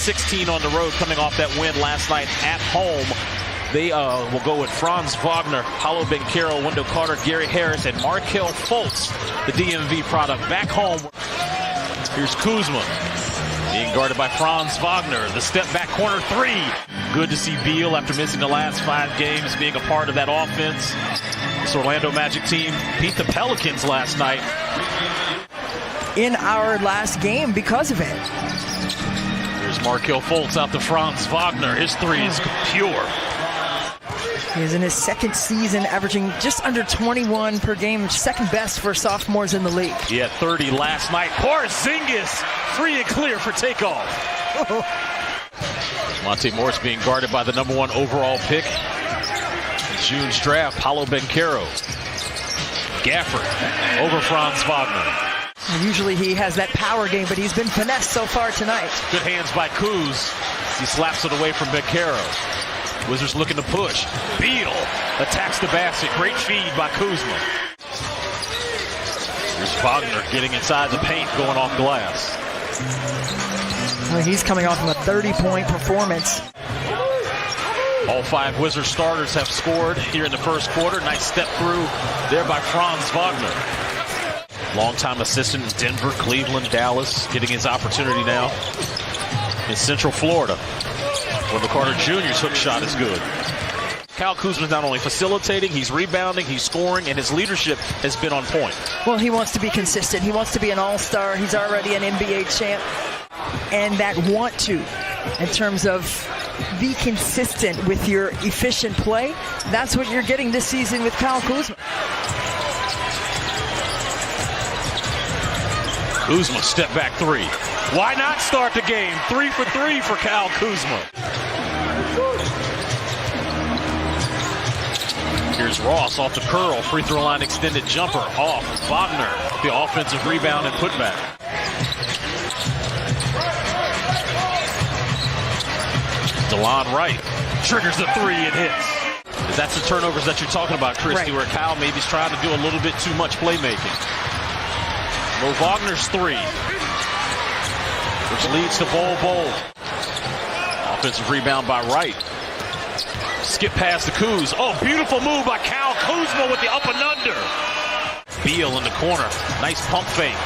16 on the road coming off that win last night at home. They will go with Franz Wagner, Paulo Banchero, Wendell Carter, Gary Harris, and Markelle Fultz, the DMV product, back home. Here's Kuzma being guarded by Franz Wagner. The step back corner three. Good to see Beal, after missing the last 5 games, being a part of that offense. This Orlando Magic team beat the Pelicans last night. In our last game because of it. Here's Markelle Fultz out to Franz Wagner. His three is pure. He's in his second season, averaging just under 21 per game, second best for sophomores in the league. He had 30 last night. Porzingis free and clear for takeoff. Monte Morris being guarded by the #1 overall pick in June's draft, Paulo Banchero. Gafford over Franz Wagner. Usually he has that power game, but he's been finessed so far tonight. Good hands by Kuz. He slaps it away from Banchero. Wizards looking to push. Beal attacks the basket. Great feed by Kuzma. Here's Wagner getting inside the paint, going off glass. Well, he's coming off of a 30-point performance. All 5 Wizards starters have scored here in the first quarter. Nice step through there by Franz Wagner. Longtime assistant in Denver, Cleveland, Dallas, getting his opportunity now in Central Florida. Wendell Carter Jr.'s hook shot is good. Kyle Kuzma's not only facilitating, he's rebounding, he's scoring, and his leadership has been on point. Well, he wants to be consistent. He wants to be an all-star. He's already an NBA champ. And that want to, in terms of be consistent with your efficient play, that's what you're getting this season with Kyle Kuzma. Kuzma step back three. Why not start the game? 3 for 3 for Kyle Kuzma. Here's Ross off the curl. Free throw line extended jumper off. Wagner, the offensive rebound and putback. DeLon Wright triggers the three and hits. That's the turnovers that you're talking about, Christy, right, where Kyle maybe is trying to do a little bit too much playmaking. Mo Wagner's three, which leads to Bol. Offensive rebound by Wright. Skip past the Kuz. Oh, beautiful move by Kyle Kuzma with the up and under. Beal in the corner. Nice pump fake.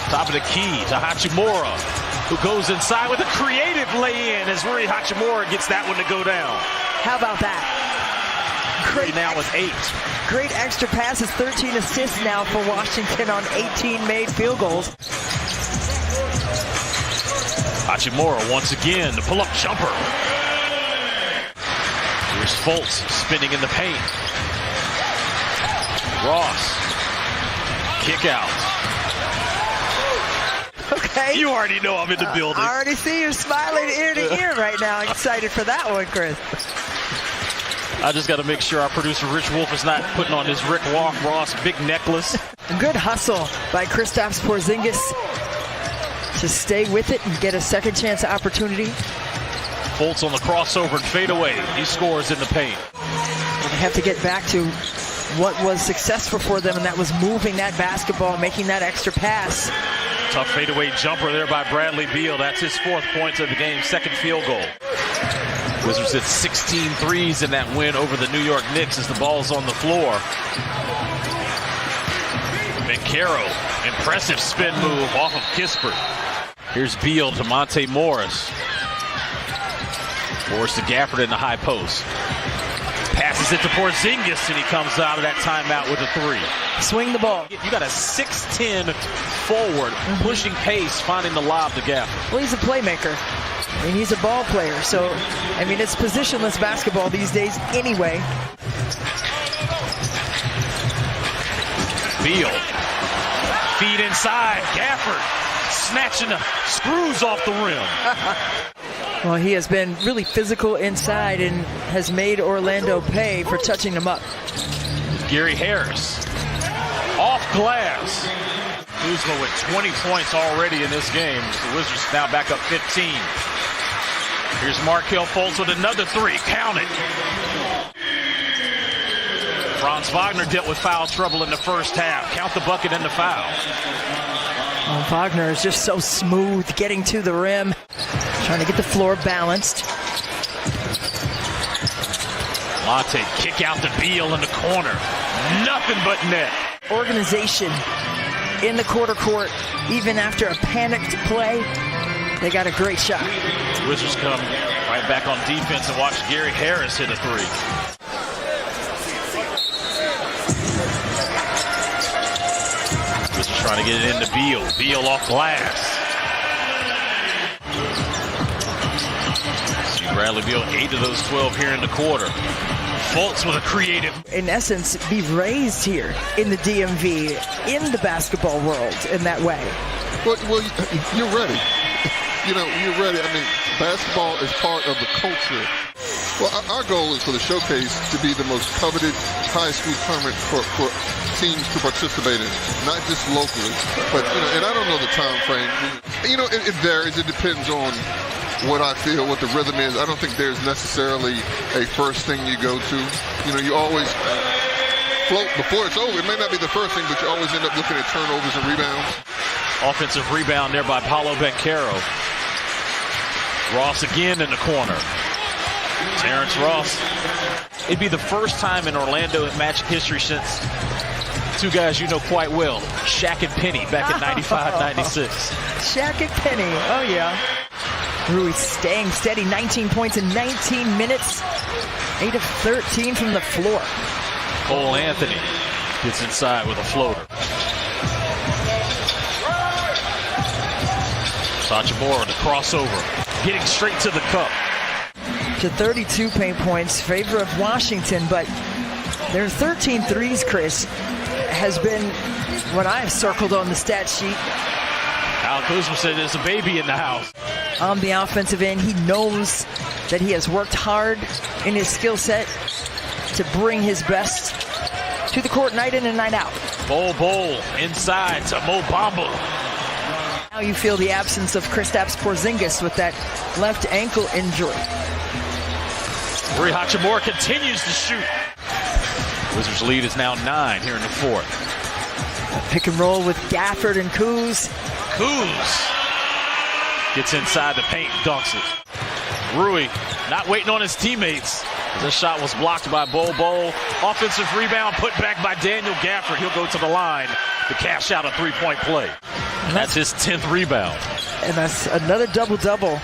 Top of the key to Hachimura, who goes inside with a creative lay-in as Rui Hachimura gets that one to go down. How about that? Great now with 8. Great extra passes, 13 assists now for Washington on 18 made field goals. Hachimura once again, the pull-up jumper. Here's Fultz spinning in the paint. Ross, kick out. Okay. You already know I'm in the building. I already see you smiling ear to ear right now. Excited for that one, Chris. I just got to make sure our producer Rich Wolf is not putting on his Rick Ross big necklace. Good hustle by Kristaps Porzingis to stay with it and get a second chance opportunity. Fultz on the crossover and fadeaway. He scores in the paint. They have to get back to what was successful for them, and that was moving that basketball, making that extra pass. Tough fadeaway jumper there by Bradley Beal. That's his 4th point of the game, 2nd field goal. Wizards hit 16 threes in that win over the New York Knicks as the ball's on the floor. Banchero, impressive spin move off of Kispert. Here's Beal to Monte Morris. Morris to Gafford in the high post. Passes it to Porzingis, and he comes out of that timeout with a 3. Swing the ball. You got a 6'10" forward, pushing pace, finding the lob to Gafford. Well, he's a playmaker. I mean, he's a ball player, so, I mean, it's positionless basketball these days anyway. Beal, feed inside, Gafford, snatching the screws off the rim. Well, he has been really physical inside and has made Orlando pay for touching him up. Gary Harris, off glass. Kuzma with 20 points already in this game. The Wizards now back up 15. Here's Markelle Fultz with another 3. Count it. Franz Wagner dealt with foul trouble in the first half. Count the bucket and the foul. Well, Wagner is just so smooth getting to the rim. Trying to get the floor balanced. Monte kick out to Beal in the corner. Nothing but net. Organization in the quarter court, even after a panicked play. They got a great shot. Wizards come right back on defense and watch Gary Harris hit a three. Wizards trying to get it into Beal. Beal off glass. See Bradley Beal 8 of those 12 here in the quarter. Fultz with a creative. In essence, be raised here in the DMV, in the basketball world in that way. Well, you're ready. You're ready. I mean, basketball is part of the culture. Well, our goal is for the showcase to be the most coveted high school tournament for teams to participate in, not just locally, but, and I don't know the time frame. It varies. It depends on what I feel, what the rhythm is. I don't think there's necessarily a first thing you go to. You always float before it's over. It may not be the first thing, but you always end up looking at turnovers and rebounds. Offensive rebound there by Paolo Banchero. Ross again in the corner. Terrence Ross. It'd be the first time in Orlando in Magic history since two guys you know quite well, Shaq and Penny back in 95-96. Shaq and Penny, oh yeah. Rui staying steady, 19 points in 19 minutes, 8 of 13 from the floor. Cole Anthony gets inside with a floater. Sachimura, the crossover, getting straight to the cup. To 32 paint points, favor of Washington, but their 13 threes, Chris, has been what I've circled on the stat sheet. Al Kuzma said there's a baby in the house. On the offensive end, he knows that he has worked hard in his skill set to bring his best to the court night in and night out. Bol inside to Mo Bamba. Now you feel the absence of Kristaps Porzingis with that left ankle injury. Rui Hachimura continues to shoot. Wizards lead is now 9 here in the fourth. Pick and roll with Gafford and Kuz. Kuz gets inside the paint, dunks it. Rui not waiting on his teammates. This shot was blocked by Bol. Offensive rebound put back by Daniel Gafford. He'll go to the line to cash out a three-point play. And that's his 10th rebound. And that's another double-double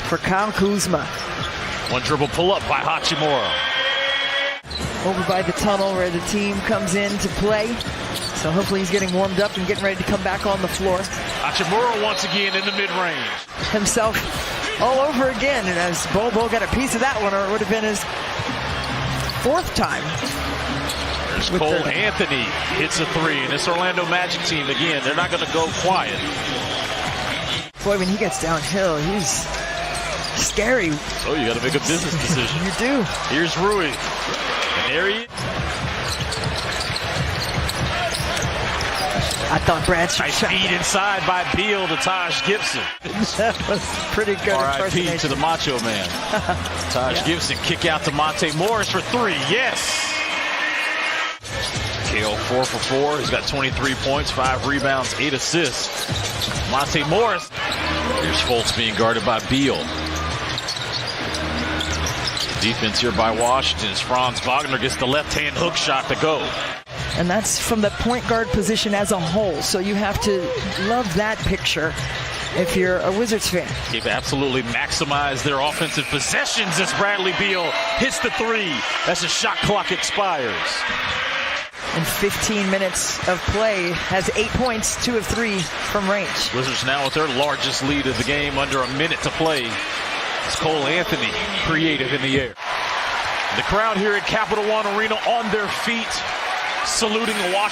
for Kyle Kuzma. One dribble pull-up by Hachimura. Over by the tunnel where the team comes in to play. So hopefully he's getting warmed up and getting ready to come back on the floor. Hachimura once again in the mid-range. Himself all over again. And as Bol got a piece of that one, or it would have been his 4th time. There's Cole Anthony hits a three. And this Orlando Magic team, again, they're not going to go quiet. Boy, when he gets downhill, he's scary. So you got to make a business decision. You do. Here's Rui. And there he is. I thought Bradshaw nice feed inside by Beal to Taj Gibson. That was pretty good. R.I.P. to the Macho Man. Taj Gibson kick out to Monte Morris for 3. Yes. Kale 4 for 4. He's got 23 points, 5 rebounds, 8 assists. Monte Morris. Here's Fultz being guarded by Beal. Defense here by Washington as Franz Wagner gets the left-hand hook shot to go. And that's from the point guard position as a whole. So you have to love that picture if you're a Wizards fan. They've absolutely maximized their offensive possessions as Bradley Beal hits the three as the shot clock expires. In 15 minutes of play, has 8 points, 2 of 3 from range. Wizards now with their largest lead of the game, under a minute to play. It's Cole Anthony, creative in the air. The crowd here at Capital One Arena on their feet, saluting Washington.